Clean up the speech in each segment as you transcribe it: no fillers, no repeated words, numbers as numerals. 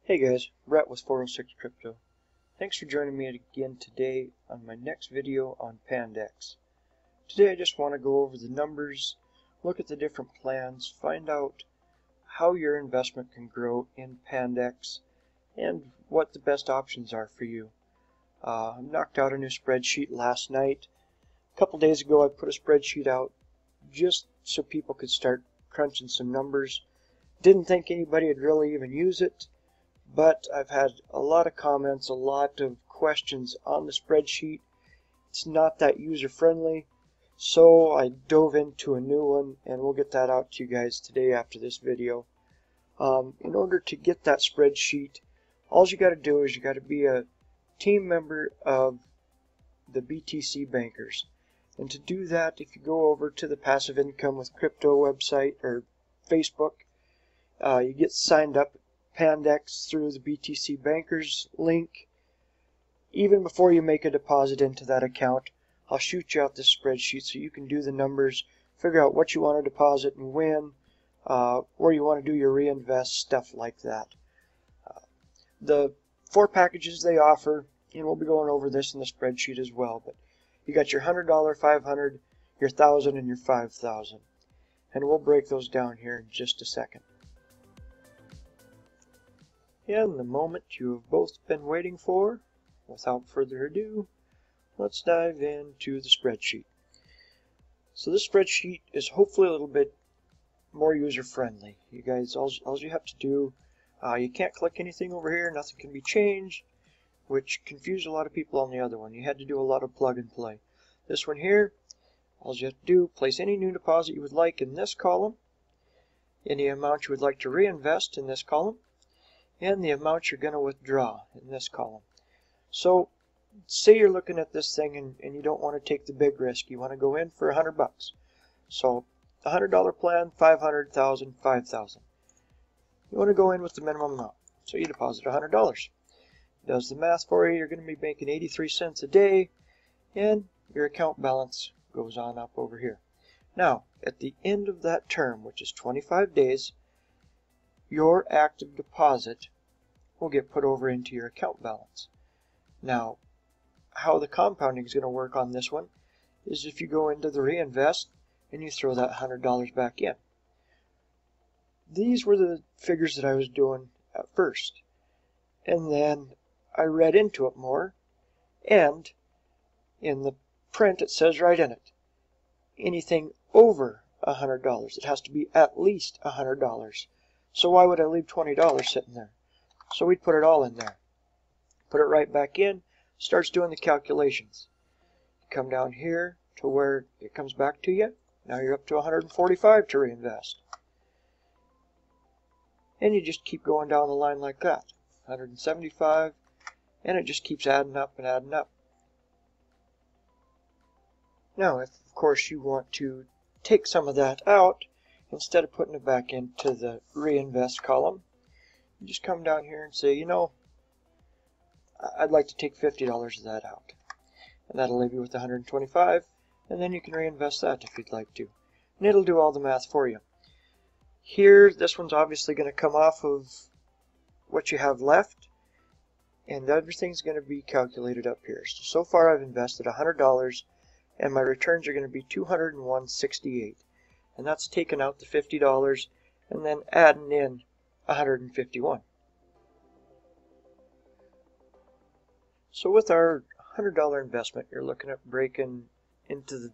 Hey guys, Brett with 406 Crypto. Thanks for joining me again today on my next video on Pandex. Today I just want to go over the numbers, look at the different plans, find out how your investment can grow in Pandex, and what the best options are for you. I knocked out a new spreadsheet last night. A couple days ago I put a spreadsheet out just so people could start crunching some numbers. Didn't think anybody would really even use it. But I've had a lot of comments, a lot of questions on the spreadsheet. It's not that user-friendly, so I dove into a new one, and we'll get that out to you guys today after this video. In order to get that spreadsheet, all you got to do is you got to be a team member of the BTC Bankers. And to do that, if you go over to the Passive Income with Crypto website or Facebook, you get signed up Pandex through the BTC Bankers link. Even before you make a deposit into that account, I'll shoot you out this spreadsheet so you can do the numbers, figure out what you want to deposit and when, where you want to do your reinvest, stuff like that. The 4 packages they offer, and we'll be going over this in the spreadsheet as well, but you got your $100, $500, your $1,000, and your $5,000. And we'll break those down here in just a second. And the moment you have both been waiting for, without further ado, let's dive into the spreadsheet. So this spreadsheet is hopefully a little bit more user-friendly. You guys, all you have to do, you can't click anything over here, nothing can be changed, which confused a lot of people on the other one. You had to do a lot of plug and play. This one here, all you have to do, place any new deposit you would like in this column, any amount you would like to reinvest in this column, and the amount you're going to withdraw in this column. So say you're looking at this thing and you don't want to take the big risk. You want to go in for $100. So $100 plan, 500,000, 5,000. You want to go in with the minimum amount. So you deposit $100. It does the math for you. You're going to be making 83 cents a day, and your account balance goes on up over here. Now, at the end of that term, which is 25 days, your active deposit will get put over into your account balance. Now, how the compounding is going to work on this one is if you go into the reinvest and you throw that $100 back in. These were the figures that I was doing at first. And then I read into it more, and in the print it says right in it, anything over $100. It has to be at least $100. So why would I leave $20 sitting there? So we'd put it all in there. Put it right back in, starts doing the calculations. Come down here to where it comes back to you. Now you're up to 145 to reinvest. And you just keep going down the line like that. 175, and it just keeps adding up and adding up. Now, if of course you want to take some of that out, instead of putting it back into the reinvest column, you just come down here and say, you know, I'd like to take $50 of that out. And that'll leave you with 125, and then you can reinvest that if you'd like to. And it'll do all the math for you. Here, this one's obviously going to come off of what you have left, and everything's going to be calculated up here. So far I've invested $100, and my returns are going to be $201.68. And that's taking out the $50 and then adding in $151. So with our $100 investment, you're looking at breaking into the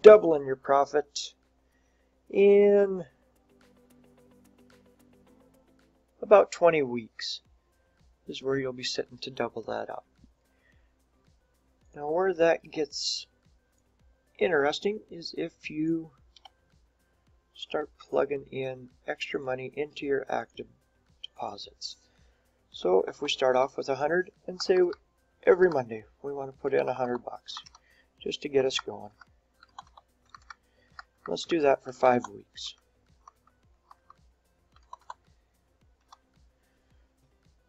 doubling your profit in about 20 weeks is where you'll be sitting to double that up. Now where that gets interesting is if you start plugging in extra money into your active deposits. So if we start off with 100 and say every Monday we want to put in $100 just to get us going. Let's do that for 5 weeks.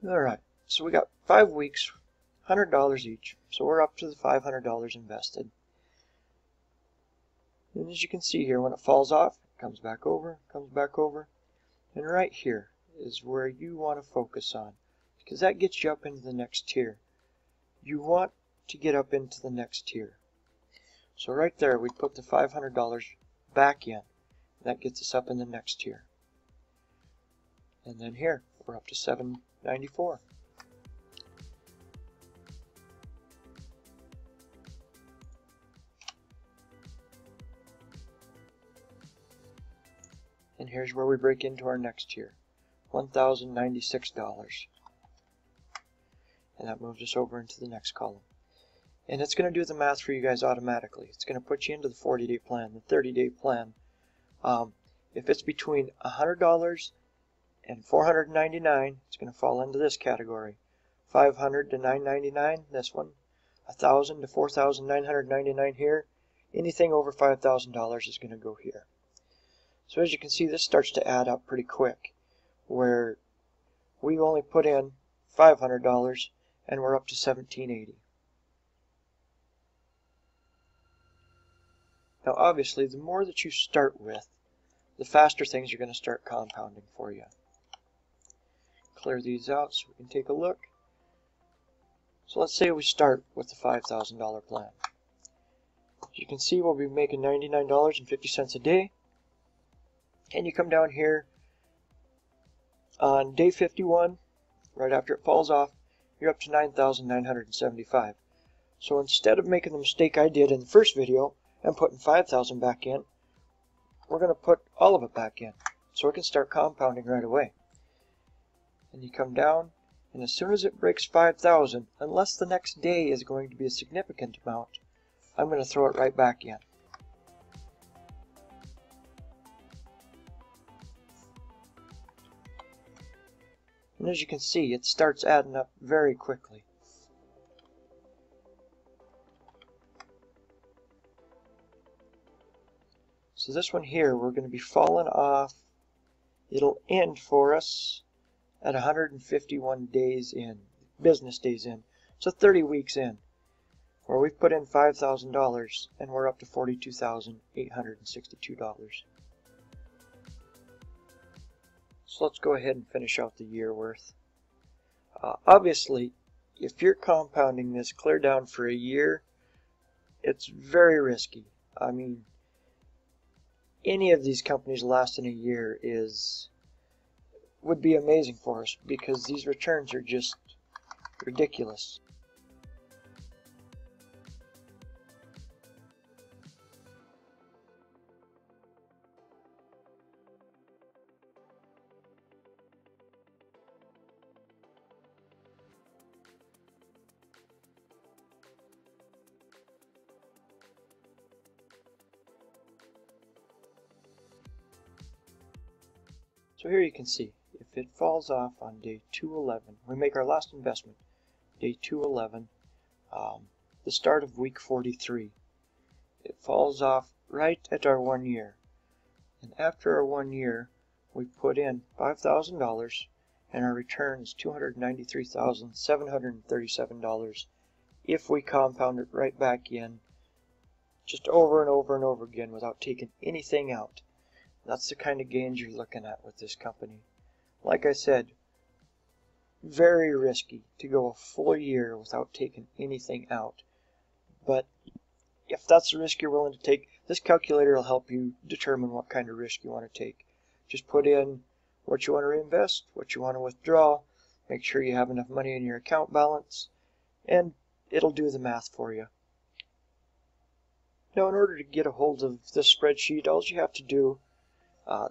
Alright, so we got 5 weeks, $100 each, so we're up to the $500 invested. And as you can see here, when it falls off, it comes back over, and right here is where you want to focus on. because that gets you up into the next tier. You want to get up into the next tier. So right there, we'd put the $500 back in. That gets us up in the next tier. And then here, we're up to $794. And here's where we break into our next tier, $1,096. And that moves us over into the next column. And it's going to do the math for you guys automatically. It's going to put you into the 40-day plan, the 30-day plan. If it's between $100 and $499, it's going to fall into this category. $500 to $999, this one. $1,000 to $4,999 here. Anything over $5,000 is going to go here. So as you can see, this starts to add up pretty quick, where we only put in $500 and we're up to $1,780. Now obviously, the more that you start with, the faster things are going to start compounding for you. Clear these out so we can take a look. So let's say we start with the $5,000 plan. As you can see, we'll be making $99.50 a day. And you come down here on day 51, right after it falls off, you're up to $9,975. So instead of making the mistake I did in the first video and putting $5,000 back in, we're going to put all of it back in so it can start compounding right away. And you come down, and as soon as it breaks $5,000, unless the next day is going to be a significant amount, I'm going to throw it right back in. And as you can see, it starts adding up very quickly. So this one here, we're going to be falling off. It'll end for us at 151 days in, business days in. So 30 weeks in, where we've put in $5,000 and we're up to $42,862. So let's go ahead and finish out the year worth. Obviously, if you're compounding this clear down for a year, it's very risky. I mean, any of these companies lasting a year would be amazing for us, because these returns are just ridiculous. So here you can see, if it falls off on day 211, we make our last investment, day 211, the start of week 43. It falls off right at our 1 year. And after our 1 year, we put in $5,000, and our return is $293,737 if we compound it right back in, just over and over and over again without taking anything out. That's the kind of gains you're looking at with this company. Like I said, very risky to go a full year without taking anything out. But if that's the risk you're willing to take, this calculator will help you determine what kind of risk you want to take. Just put in what you want to reinvest, what you want to withdraw, make sure you have enough money in your account balance, and it'll do the math for you. Now, in order to get a hold of this spreadsheet, all you have to do,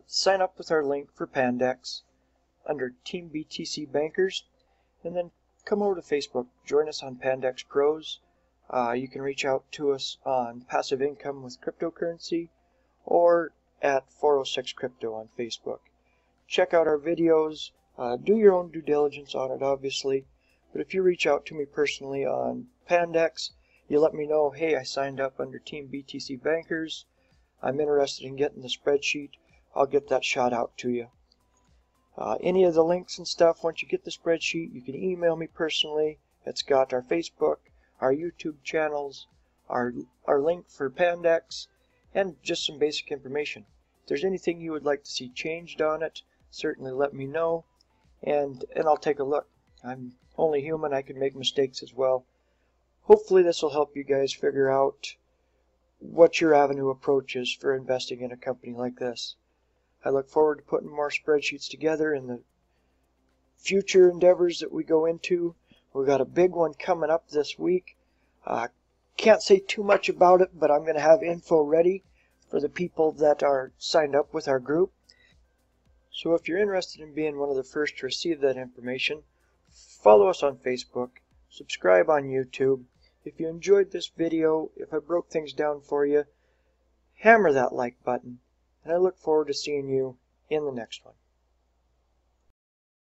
sign up with our link for Pandex under Team BTC Bankers, and then come over to Facebook. Join us on Pandex Pros. You can reach out to us on Passive Income with Cryptocurrency or at 406 Crypto on Facebook. Check out our videos. Do your own due diligence on it, obviously. But if you reach out to me personally on Pandex, you let me know, hey, I signed up under Team BTC Bankers. I'm interested in getting the spreadsheet. I'll get that shot out to you. Any of the links and stuff, once you get the spreadsheet, you can email me personally. It's got our Facebook, our YouTube channels, our link for Pandex, and just some basic information. If there's anything you would like to see changed on it, certainly let me know, and I'll take a look. I'm only human, I can make mistakes as well. Hopefully this will help you guys figure out what your avenue approach is for investing in a company like this. I look forward to putting more spreadsheets together in the future endeavors that we go into. We've got a big one coming up this week. Can't say too much about it, but I'm going to have info ready for the people that are signed up with our group. So if you're interested in being one of the first to receive that information, follow us on Facebook, subscribe on YouTube. If you enjoyed this video, if I broke things down for you, hammer that like button, and I look forward to seeing you in the next one.